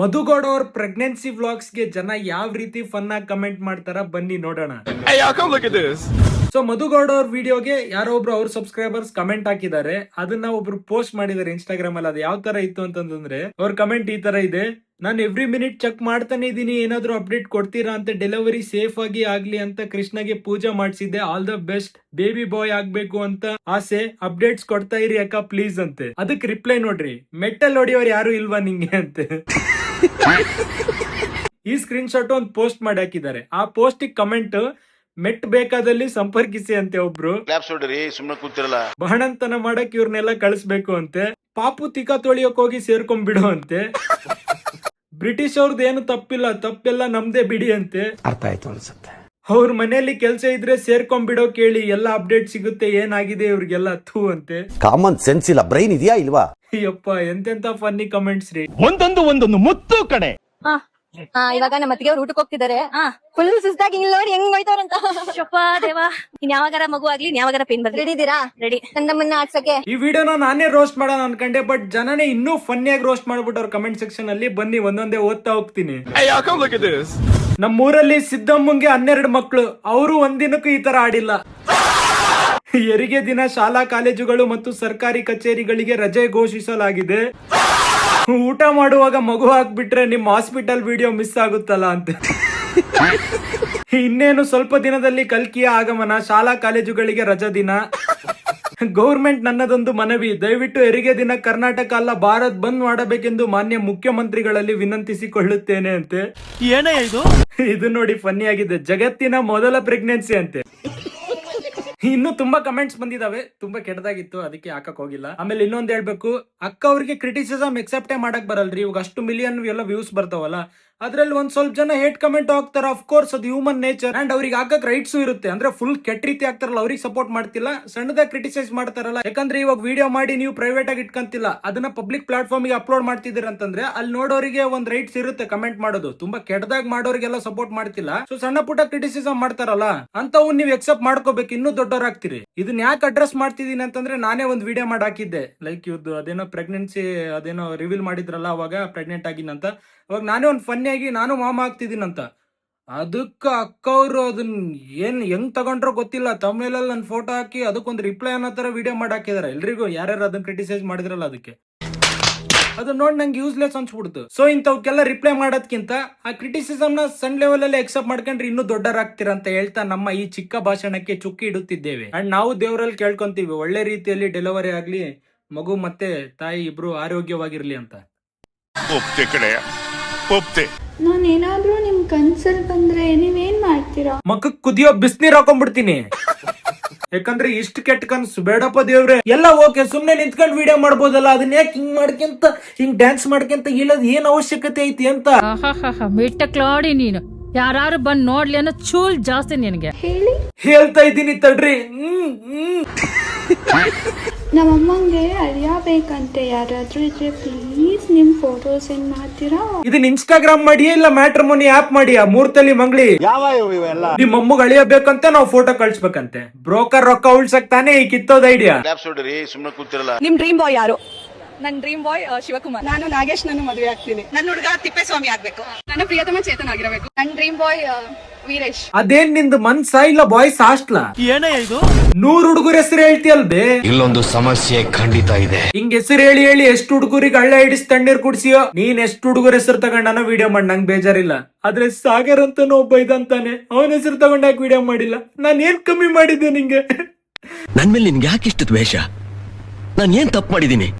ಮಧುಗೌಡ ಅವ್ರ pregnancy vlogs ಗೆ ಜನ ಯಾವ ರೀತಿ ಫನ್ ಆಗಿ ಕಮೆಂಟ್ ಮಾಡ್ತಾರ ಬನ್ನಿ ನೋಡೋಣ. ಸೊ ಮಧುಗೌಡ ಅವ್ರ ವಿಡಿಯೋಗೆ ಯಾರೋ ಒಬ್ರು ಅವ್ರ ಸಬ್ಸ್ಕ್ರೈಬರ್ಸ್ ಕಮೆಂಟ್ ಹಾಕಿದ್ದಾರೆ. ಅದನ್ನ ಒಬ್ರು ಪೋಸ್ಟ್ ಮಾಡಿದ್ದಾರೆ ಇನ್ಸ್ಟಾಗ್ರಾಮ್ ಅಲ್ಲಿ. ಅದು ಯಾವ ತರ ಇತ್ತು ಅಂತಂದ್ರೆ ಅವ್ರ ಕಮೆಂಟ್ ಈ ತರ ಇದೆ: ನಾನು ಎವ್ರಿ ಮಿನಿಟ್ ಚೆಕ್ ಮಾಡ್ತಾನೆ ಇದೀನಿ, ಏನಾದ್ರು ಅಪ್ಡೇಟ್ ಕೊಡ್ತೀರಾ ಅಂತ. ಡೆಲಿವರಿ ಸೇಫ್ ಆಗಿ ಆಗ್ಲಿ ಅಂತ ಕೃಷ್ಣಗೆ ಪೂಜೆ ಮಾಡಿಸಿದ್ದೆ. ಆಲ್ ದ ಬೆಸ್ಟ್, ಬೇಬಿ ಬಾಯ್ ಆಗ್ಬೇಕು ಅಂತ ಆಸೆ. ಅಪ್ಡೇಟ್ಸ್ ಕೊಡ್ತಾ ಇರಿ ಅಕ್ಕ ಪ್ಲೀಸ್ ಅಂತೆ. ಅದಕ್ಕೆ ರಿಪ್ಲೈ ನೋಡ್ರಿ: ಮೆಟ್ಟಲ್ ಹೊಡಿಯೋರು ಯಾರು ಇಲ್ವಾ ನಿಂಗೆ ಅಂತೆ. ಈ ಸ್ಕ್ರೀನ್ ಶಾಟ್ ಒಂದು ಪೋಸ್ಟ್ ಮಾಡಿ ಹಾಕಿದ್ದಾರೆ. ಆ ಪೋಸ್ಟ್ ಕಮೆಂಟ್: ಮೆಟ್ ಬೇಕಾದಲ್ಲಿ ಸಂಪರ್ಕಿಸಿ ಅಂತೆ. ಒಬ್ರು ಸುಮ್ಮನೆ ಕೂತಿರಲ್ಲ, ಬಹಣಂತನ ಮಾಡಕ್ ಇವ್ರನ್ನೆಲ್ಲ ಕಳಿಸ್ಬೇಕು ಅಂತೆ. ಪಾಪು ತಿಕ್ಕ ತೊಳಿಯೋಕ್ ಹೋಗಿ ಸೇರ್ಕೊಂಡ್ಬಿಡು ಅಂತೆ. ಬ್ರಿಟಿಷ್ ಅವ್ರದ್ದು ಏನು ತಪ್ಪಿಲ್ಲ, ತಪ್ಪೆಲ್ಲ ನಮ್ದೇ ಬಿಡಿ ಅಂತೆ. ಅರ್ಥ ಆಯ್ತು ಅನ್ಸುತ್ತೆ. ಅವ್ರ ಮನೆಯಲ್ಲಿ ಕೆಲ್ಸ ಇದ್ರೆ ಸೇರ್ಕೊಂಡ್ಬಿಡೋ, ಕೇಳಿ ಎಲ್ಲ ಅಪ್ಡೇಟ್ ಸಿಗುತ್ತೆ ಏನಾಗಿದೆ ಇವ್ರಿಗೆಲ್ಲ ಥೂ ಅಂತೆ. ಕಾಮನ್ ಸೆನ್ಸ್ ಇಲ್ಲ, ಬ್ರೈನ್ ಇದೆಯಾ ಇಲ್ವಾ? ಅಯ್ಯಪ್ಪ, ಎಂತೆಂತ ಫನ್ನಿ ಕಮೆಂಟ್ಸ್ ರೀ. ಒಂದೊಂದು ಮುತ್ತು ಕಡೆ. ಇವಾಗ ನಮ್ಮ ಅತ್ತಿಗೆ ಅವ್ರು ಊಟಕ್ಕೆ ಹೋಗ್ತಿದ್ದಾರೆ. ಫುಲ್ ಸುಸ್ತಾಗಿ ಇಲ್ಲಿ ನೋಡಿ ಹೆಂಗ್ ಹೋಯ್ತಾರಂತ. ದೇವಾ, ಇನ್ ಯಾವಾಗಾರ ಮಗು ಆಗ್ಲಿ, ಯಾವಾಗಾರ ಪೇನ್ ಬರ್ಲಿ. ರೆಡಿ ಇದೀರಾ? ರೆಡಿ. ನಮ್ಮನ್ನ ಆಡ್ಸಕ್ಕೆ ಈ ವಿಡಿಯೋನ ನಾನೇ ರೋಸ್ಟ್ ಮಾಡೋಣ ಅನ್ಕೊಂಡೆ, ಬಟ್ ಜನನೇ ಇನ್ನೂ ಫನ್ನಿಯಾಗಿ ರೋಸ್ಟ್ ಮಾಡ್ಬಿಟ್ಟವ್ರ ಕಮೆಂಟ್ ಸೆಕ್ಷನ್ ಅಲ್ಲಿ. ಬನ್ನಿ ಒಂದೊಂದೇ ಓದ್ತಾ ಹೋಗ್ತೀನಿ. ನಮ್ಮೂರಲ್ಲಿ ಸಿದ್ದಮ್ಮಂಗೆ 12 ಮಕ್ಕಳು. ಅವರು ಒಂದಿನಕ್ಕೂ ಈ ತರ ಆಡಿಲ್ಲ. ಹೆರಿಗೆ ದಿನ ಶಾಲಾ ಕಾಲೇಜುಗಳು ಮತ್ತು ಸರ್ಕಾರಿ ಕಚೇರಿಗಳಿಗೆ ರಜೆ ಘೋಷಿಸಲಾಗಿದೆ. ಊಟ ಮಾಡುವಾಗ ಮಗು ಹಾಕ್ಬಿಟ್ರೆ ನಿಮ್ ಹಾಸ್ಪಿಟಲ್ ವಿಡಿಯೋ ಮಿಸ್ ಆಗುತ್ತಲ್ಲ ಅಂತ. ಇನ್ನೇನು ಸ್ವಲ್ಪ ದಿನದಲ್ಲಿ ಕಲ್ಕಿಯ ಆಗಮನ, ಶಾಲಾ ಕಾಲೇಜುಗಳಿಗೆ ರಜಾ ದಿನ. ಗೌರ್ಮೆಂಟ್ ನನ್ನದೊಂದು ಮನವಿ: ದಯವಿಟ್ಟು ಹೆರಿಗೆ ದಿನ ಕರ್ನಾಟಕ ಅಲ್ಲ ಭಾರತ್ ಬಂದ್ ಮಾಡಬೇಕೆಂದು ಮಾನ್ಯ ಮುಖ್ಯಮಂತ್ರಿಗಳಲ್ಲಿ ವಿನಂತಿಸಿಕೊಳ್ಳುತ್ತೇನೆ ಅಂತೆ. ಏನೇ ಇದು ನೋಡಿ ಫನ್ನಿ ಆಗಿದೆ. ಜಗತ್ತಿನ ಮೊದಲ ಪ್ರೆಗ್ನೆನ್ಸಿ ಅಂತೆ. ಇನ್ನು ತುಂಬಾ ಕಮೆಂಟ್ಸ್ ಬಂದಿದಾವೆ. ತುಂಬಾ ಕೆಟ್ಟದಾಗಿತ್ತು, ಅದಕ್ಕೆ ಹಾಕಕ್ ಹೋಗಿಲ್ಲ. ಆಮೇಲೆ ಇನ್ನೊಂದ್ ಹೇಳ್ಬೇಕು, ಅಕ್ಕ ಅವ್ರಿಗೆ ಕ್ರಿಟಿಸಿಸಮ್ ಎಕ್ಸೆಪ್ಟೇ ಮಾಡಕ್ ಬರಲ್ರಿ. ಇವಾಗ ಅಷ್ಟು ಮಿಲಿಯನ್ ಎಲ್ಲ ವ್ಯೂಸ್ ಬರ್ತಾವಲ್ಲ, ಅದ್ರಲ್ಲಿ ಒಂದ್ ಸ್ವಲ್ಪ ಜನ ಹೇಟ್ ಕಮೆಂಟ್ ಹೋಗ್ತಾರ. ಅಫ್ ಕೋರ್ಸ್ ಅದು ಹ್ಯೂಮನ್ ನೇಚರ್. ಅಂಡ್ ಅವ್ರಿಗೆ ಹಾಕಕ್ ರೈಟ್ಸ್ ಇರುತ್ತೆ. ಅಂದ್ರೆ ಫುಲ್ ಕೆಟ್ಟ ರೀತಿ ಆಗ್ತಾರಲ್ಲ, ಅವ್ರಿಗೆ ಸಪೋರ್ಟ್ ಮಾಡ್ತಿಲ್ಲ, ಸಣ್ಣದಾಗಿ ಕ್ರಿಟಿಸೈಸ್ ಮಾಡ್ತಾರಲ್ಲ. ಯಾಕಂದ್ರೆ ಇವಾಗ ವಿಡಿಯೋ ಮಾಡಿ ನೀವು ಪ್ರೈವೇಟ್ ಆಗಿ ಇಟ್ಕೊಂತಿಲ್ಲ, ಅದನ್ನ ಪಬ್ಲಿಕ್ ಪ್ಲಾಟ್ಫಾರ್ಮ್ ಗೆ ಅಪ್ಲೋಡ್ ಮಾಡ್ತಿದ್ದೀರ ಅಂತಂದ್ರೆ ಅಲ್ಲಿ ನೋಡೋರಿಗೆ ಒಂದ್ ರೈಟ್ಸ್ ಇರುತ್ತೆ ಕಮೆಂಟ್ ಮಾಡೋದು. ತುಂಬಾ ಕೆಟ್ಟದಾಗಿ ಮಾಡೋರಿಗೆಲ್ಲ ಸಪೋರ್ಟ್ ಮಾಡ್ತಿಲ್ಲ. ಸೊ ಸಣ್ಣ ಪುಟ್ಟ ಕ್ರಿಟಿಸಿಸಮ್ ಮಾಡ್ತಾರಲ್ಲ, ಅಂತವು ನೀವು ಎಕ್ಸೆಪ್ಟ್ ಮಾಡ್ಕೋಬೇಕು, ಇನ್ನೂ ದೊಡ್ಡವರಾಗ್ತೀರಿ. ಇದನ್ನ ಯಾಕೆ ಅಡ್ರೆಸ್ ಮಾಡ್ತಿದೀನಿ ಅಂತಂದ್ರೆ, ನಾನೇ ಒಂದು ವಿಡಿಯೋ ಮಾಡಿ ಹಾಕಿದ್ದೆ. ಲೈಕ್ ಇವ್ದು ಅದೇನೋ ಪ್ರೆಗ್ನೆನ್ಸಿ ಅದೇನೋ ರಿವೀಲ್ ಮಾಡಿದ್ರಲ್ಲ, ಅವಾಗ ಪ್ರೆಗ್ನೆಂಟ್ ಆಗಿನಂತ. ಅವಾಗ ನಾನೇ ಒಂದು ಫನ್ನಿ ಆಗಿ ನಾನು ಮಾಮ ಆಗ್ತಿದ್ದೀನಂತ. ಅದಕ್ಕ ಅಕ್ಕ ಅವರು ಅದನ್ನ ಏನ್ ಹೆಂಗ್ ತಗೊಂಡ್ರೋ ಗೊತ್ತಿಲ್ಲ, ತಮಿಳಲ್ಲಿ ನನ್ನ ಫೋಟೋ ಹಾಕಿ ಅದಕ್ಕೊಂದು ರಿಪ್ಲೈ ಅನ್ನೋ ತರ ವಿಡಿಯೋ ಮಾಡಿ ಹಾಕಿದಾರೆ. ಎಲ್ರಿಗೂ ಯಾರ್ಯಾರು ಅದನ್ನ ಕ್ರಿಟಿಸೈಸ್ ಮಾಡಿದ್ರಲ್ಲ, ಅದಕ್ಕೆ ಅದನ್ನ ನೋಡಿ ನಂಗೆ ಯೂಸ್ಲೆಸ್ ಅನ್ಸ್ಬಿಡ್ತು. ಸೊ ಇಂಥವಕ್ಕೆಲ್ಲ ರಿಪ್ಲೈ ಮಾಡೋದ್ಕಿಂತ ಆ ಕ್ರಿಟಿಸಿಸಮ್ ನ ಸಣ್ಣ ಲೆವೆಲ್ ಅಲ್ಲಿ ಎಕ್ಸೆಪ್ಟ್ ಮಾಡ್ಕೊಂಡ್ರೆ ಇನ್ನೂ ದೊಡ್ಡರಾಗ್ತೀರ ಅಂತ ಹೇಳ್ತಾ ನಮ್ಮ ಈ ಚಿಕ್ಕ ಭಾಷಣಕ್ಕೆ ಚುಕ್ಕಿ ಇಡುತ್ತಿದ್ದೇವೆ. ಅಂಡ್ ನಾವು ದೇವರಲ್ಲಿ ಕೇಳ್ಕೊಂತೀವಿ, ಒಳ್ಳೆ ರೀತಿಯಲ್ಲಿ ಡೆಲಿವರಿ ಆಗ್ಲಿ, ಮಗು ಮತ್ತೆ ತಾಯಿ ಇಬ್ರು ಆರೋಗ್ಯವಾಗಿರ್ಲಿ ಅಂತ. ನಾನೇನಾದ್ರೂ ನಿಮ್ ಕನ್ಸಲ್ ಬಂದ್ರೆ ನೀವೇನ್ ಮಾಡ್ತೀರಾ? ಮಕ್ಕಕ್ ಕುದಿಯೋ ಬಿಸಿನೀರ್ ಹಾಕೊಂಡ್ಬಿಡ್ತೀನಿ. ಯಾಕಂದ್ರೆ ಇಷ್ಟು ಕೆಟ್ಟ ಕನ್ಸು ಬೇಡಪ್ಪ ದೇವ್ರೆ. ಎಲ್ಲ ಓಕೆ, ಸುಮ್ನೆ ನಿಂತ್ಕೊಂಡ್ ವಿಡಿಯೋ ಮಾಡ್ಬೋದಲ್ಲ, ಅದನ್ನ ಯಾಕೆ ಹಿಂಗ್ ಮಾಡ್ಕೊಂತ ಹಿಂಗ್ ಡ್ಯಾನ್ಸ್ ಮಾಡ್ಕೊಂತ ಇಲ್ಲದ್ ಏನ್ ಅವಶ್ಯಕತೆ ಐತಿ ಅಂತ. ಮಿಟ್ಟಕ್ಲಾಡಿ ನೀನು ಯಾರು ಬಂದ್ ನೋಡ್ಲಿ ಅನ್ನೋ ಚೂಲ್ ಜಾಸ್ತಿ ನಿನಗೆ ಹೇಳ್ತಾ ಇದ್ದೀನಿ ತಡ್ರಿ. ನಮ್ಮಮ್ಮಂಗೆ ಅಳಿಯಬೇಕಂತೆ, ಯಾರಾದ್ರೂ ಇದ್ರೆ ಪ್ಲೀಸ್ ನಿಮ್ ಫೋಟೋ ಸೆಂಡ್ ಮಾಡ್ತೀರಾ? ಇದನ್ನ ಇನ್ಸ್ಟಾಗ್ರಾಮ್ ಮಾಡಿಯಾ ಇಲ್ಲ ಮ್ಯಾಟ್ರಿಮೋನಿ ಆಪ್ ಮಾಡಿಯಾ? ಮೂರ್ತಲ್ಲಿ ಮಂಗ್ಳಿ ನಿಮ್ ಅಮ್ಮಗ್ ಅಳಿಯಬೇಕಂತ ನಾವು ಫೋಟೋ ಕಳ್ಸ್ಬೇಕಂತೆ. ಬ್ರೋಕರ್ ರೊಕ್ಕ ಉಳ್ಸಕ್ ತಾನೇ ಈ ಕಿತ್ತೋದ್ ಐಡಿಯಾ. ಸುಮ್ಮನೆ ಕೂತಿರಲ್ಲ. ನಿಮ್ ಡ್ರೀಮ್ ಬಾಯ್ ಯಾರು? ನನ್ ಡ್ರೀಮ್ ಬಾಯ್ ಶಿವಕುಮಾರ್. ನಾನು ನಾಗೇಶ್ ನನ್ನ ಮದುವೆ ಆಗ್ತೀನಿ. ನನ್ನ ಹುಡುಗ ತಿಪ್ಪೇಸ್ವಾಮಿ ಆಗ್ಬೇಕು. ನನ್ನ ಪ್ರಿಯತಮ ಚೇತನ್ ಆಗಿರಬೇಕು. ನನ್ ಡ್ರೀಮ್ ಬಾಯ್ ವೀರೇಶ್. ಅದೇನ್ ನಿಂದು ಮನ್ಸ ಇಲ್ಲ ಬಾಯ್ಸ್ ಹಾಸ್ಟ್ಲ? ಏನೇ 100 ಹುಡುಗರ ಹೆಸರು ಹೇಳ್ತಿಯಲ್ಬೇ. ಇಲ್ಲೊಂದು ಸಮಸ್ಯೆ ಖಂಡಿತ ಇದೆ. ಹಿಂಗ್ ಹೆಸರು ಹೇಳಿ ಹೇಳಿ ಎಷ್ಟು ಹುಡುಗರಿಗೆ ಹಳ್ಳ ಹಿಡಿಸ್ ತಣ್ಣೀರ್ ಕುಡ್ಸಿಯೋ. ನೀನ್ ಎಷ್ಟು ಹುಡುಗರ ಹೆಸರು ತಗೊಂಡನ ವಿಡಿಯೋ ಮಾಡಿ, ನಂಗೆ ಬೇಜಾರಿಲ್ಲ. ಆದ್ರೆ ಸಾಗರ್ ಅಂತಾನು ಒಬ್ಬ ಇದಂತಾನೆ, ಅವನ ಹೆಸರು ತಗೊಂಡಾಕ ವಿಡಿಯೋ ಮಾಡಿಲ್ಲ. ನಾನ್ ಏನ್ ಕಮ್ಮಿ ಮಾಡಿದ್ದೆ ನಿಂಗೆ? ನನ್ ಮೇಲೆ ನಿನ್ಗೆ ಯಾಕೆ ಇಷ್ಟು ದ್ವೇಷ? ನಾನ್ ಏನ್ ತಪ್ಪು ಮಾಡಿದೀನಿ?